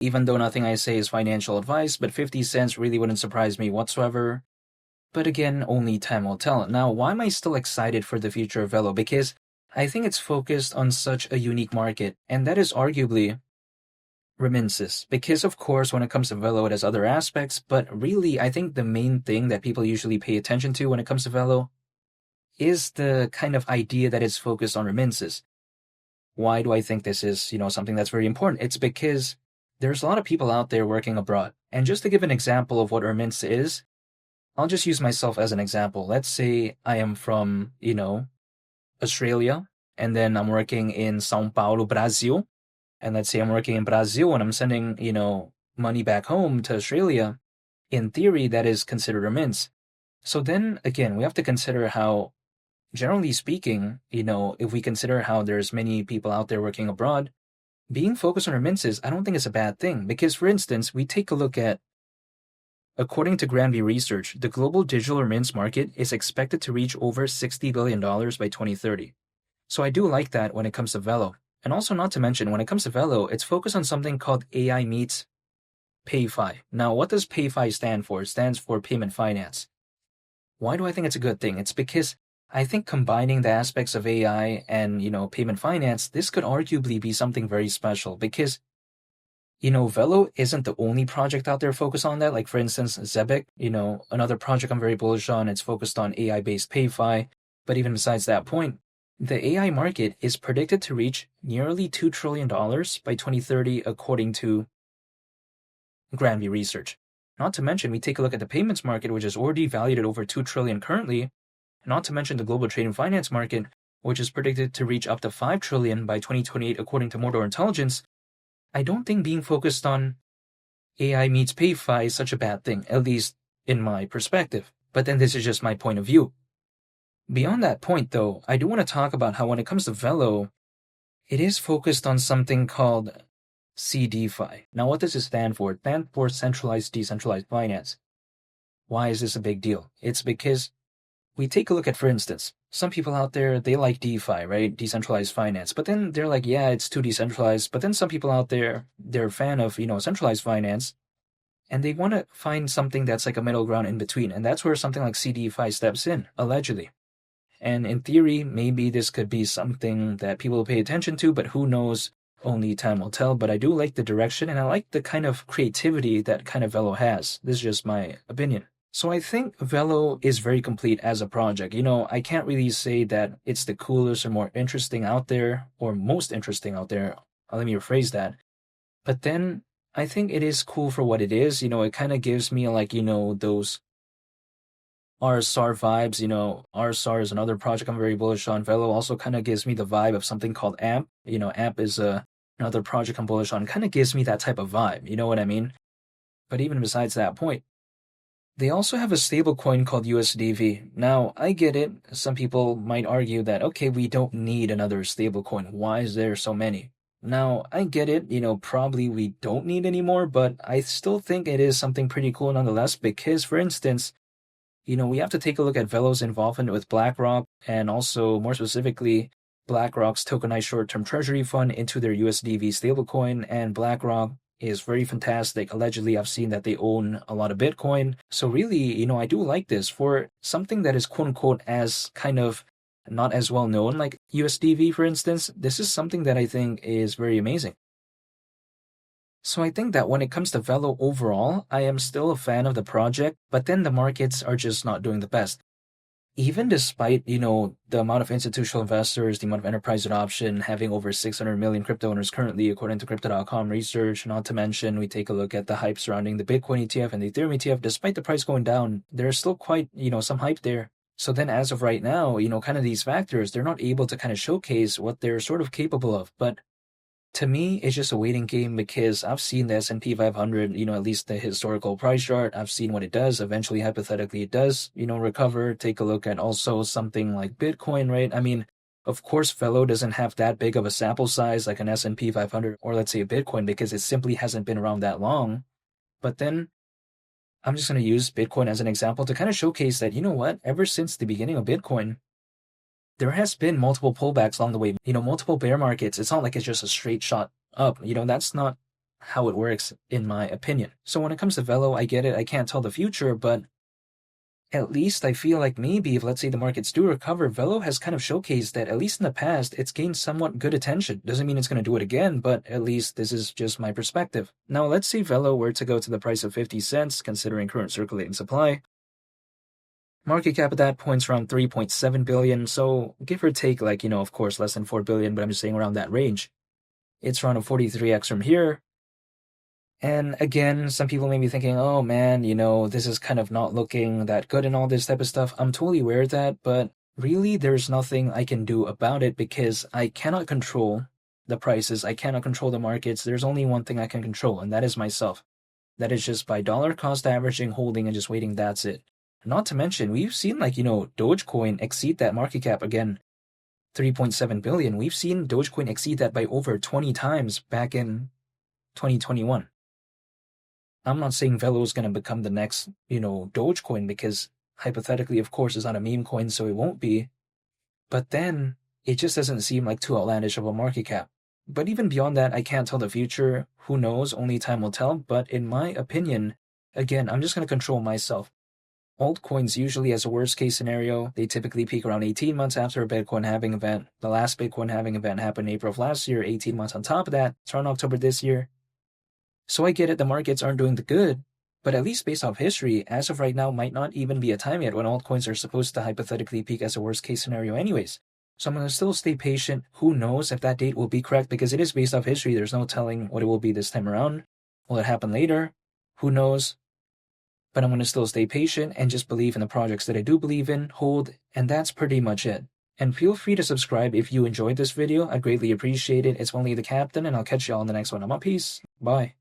even though nothing I say is financial advice, but 50 cents really wouldn't surprise me whatsoever. But again, only time will tell. Now, why am I still excited for the future of Velo? Because I think it's focused on such a unique market, and that is arguably remittances. Because, of course, when it comes to Velo, it has other aspects, but really, I think the main thing that people usually pay attention to when it comes to Velo is the kind of idea that it's focused on remittances. Why do I think this is, something that's very important? It's because there's a lot of people out there working abroad. And just to give an example of what remittance is, I'll just use myself as an example. Let's say I am from, Australia, and then I'm working in São Paulo, Brazil. And let's say I'm working in Brazil and I'm sending, money back home to Australia. In theory, that is considered remittance. So then again, we have to consider how, generally speaking, if we consider how there's many people out there working abroad, being focused on remittances, I don't think it's a bad thing. Because, for instance, we take a look at, according to Granby Research, the global digital remittance market is expected to reach over $60 billion by 2030. So I do like that when it comes to Velo. And also, not to mention, when it comes to Velo, it's focused on something called AI meets PayFi. Now, what does PayFi stand for? It stands for payment finance. Why do I think it's a good thing? It's because I think combining the aspects of AI and, payment finance, this could arguably be something very special because, Velo isn't the only project out there focused on that. Like, for instance, Zebec, another project I'm very bullish on, it's focused on AI-based PayFi. But even besides that point, the AI market is predicted to reach nearly $2 trillion by 2030, according to Granby Research. Not to mention, we take a look at the payments market, which is already valued at over $2 trillion currently, not to mention the global trade and finance market, which is predicted to reach up to $5 trillion by 2028, according to Mordor Intelligence. I don't think being focused on AI meets PayFi is such a bad thing, at least in my perspective. But then this is just my point of view. Beyond that point, though, I do want to talk about how when it comes to Velo, it is focused on something called CDFI. Now, what does it stand for? It stands for Centralized Decentralized Finance. Why is this a big deal? It's because we take a look at, for instance, some people out there, they like DeFi, right? Decentralized finance. But then they're like, yeah, it's too decentralized. But then some people out there, they're a fan of, centralized finance. And they want to find something that's like a middle ground in between. And that's where something like CDFI steps in, allegedly. And in theory, maybe this could be something that people will pay attention to, but who knows? Only time will tell. But I do like the direction, and I like the kind of creativity that kind of Velo has. This is just my opinion. So I think Velo is very complete as a project. I can't really say that it's the coolest or more interesting out there, or most interesting out there. Let me rephrase that. But then I think it is cool for what it is. It kind of gives me those RSR vibes. RSR is another project I'm very bullish on. Velo also kind of gives me the vibe of something called AMP. AMP is another project I'm bullish on. Kind of gives me that type of vibe. You know what I mean? But even besides that point, they also have a stablecoin called USDV. Now, I get it. Some people might argue that, okay, we don't need another stablecoin. Why is there so many? Now, I get it. Probably we don't need any more, but I still think it is something pretty cool nonetheless because, for instance, we have to take a look at Velo's involvement with BlackRock and also, more specifically, BlackRock's tokenized short-term treasury fund into their USDV stablecoin, and BlackRock is very fantastic. Allegedly, I've seen that they own a lot of Bitcoin. So really, I do like this for something that is quote-unquote as kind of not as well known, like USDV, for instance. This is something that I think is very amazing. So I think that when it comes to Velo overall, I am still a fan of the project, but then the markets are just not doing the best. Even despite, the amount of institutional investors, the amount of enterprise adoption, having over 600 million crypto owners currently, according to Crypto.com research, not to mention, we take a look at the hype surrounding the Bitcoin ETF and the Ethereum ETF, despite the price going down, there's still quite, some hype there. So then as of right now, kind of these factors, they're not able to kind of showcase what they're sort of capable of. But to me, it's just a waiting game because I've seen the S&P 500, at least the historical price chart. I've seen what it does. Eventually, hypothetically, it does, recover. Take a look at also something like Bitcoin, right? I mean, of course, Velo doesn't have that big of a sample size like an S&P 500 or let's say a Bitcoin because it simply hasn't been around that long. But then I'm just going to use Bitcoin as an example to kind of showcase that, ever since the beginning of Bitcoin, there has been multiple pullbacks along the way, multiple bear markets. It's not like it's just a straight shot up. That's not how it works, in my opinion. So when it comes to Velo, I get it. I can't tell the future, but at least I feel like maybe if, let's say, the markets do recover, Velo has kind of showcased that, at least in the past, it's gained somewhat good attention. Doesn't mean it's going to do it again, but at least this is just my perspective. Now, let's say Velo were to go to the price of 50 cents, considering current circulating supply. Market cap at that point's around 3.7 billion, so give or take, like, of course, less than 4 billion, but I'm just saying around that range. It's around a 43x from here. And again, some people may be thinking, oh man, this is kind of not looking that good and all this type of stuff. I'm totally aware of that, but really there's nothing I can do about it because I cannot control the prices. I cannot control the markets. There's only one thing I can control, and that is myself. That is just by dollar cost averaging, holding, and just waiting. That's it. Not to mention, we've seen Dogecoin exceed that market cap again, 3.7 billion. We've seen Dogecoin exceed that by over 20 times back in 2021. I'm not saying Velo is going to become the next, Dogecoin, because hypothetically, of course, it's not a meme coin, so it won't be. But then it just doesn't seem like too outlandish of a market cap. But even beyond that, I can't tell the future. Who knows? Only time will tell. But in my opinion, again, I'm just going to control myself. Altcoins usually, as a worst case scenario, they typically peak around 18 months after a Bitcoin halving event. The last Bitcoin halving event happened in April of last year, 18 months on top of that. It's around October this year. So I get it, the markets aren't doing the good, but at least based off history, as of right now, might not even be a time yet when altcoins are supposed to hypothetically peak as a worst case scenario anyways. So I'm going to still stay patient. Who knows if that date will be correct, because it is based off history. There's no telling what it will be this time around. Will it happen later? Who knows? But I'm going to still stay patient and just believe in the projects that I do believe in, hold, and that's pretty much it. And feel free to subscribe if you enjoyed this video. I'd greatly appreciate it. It's only the Captain, and I'll catch y'all in the next one. I'm out. Peace. Bye.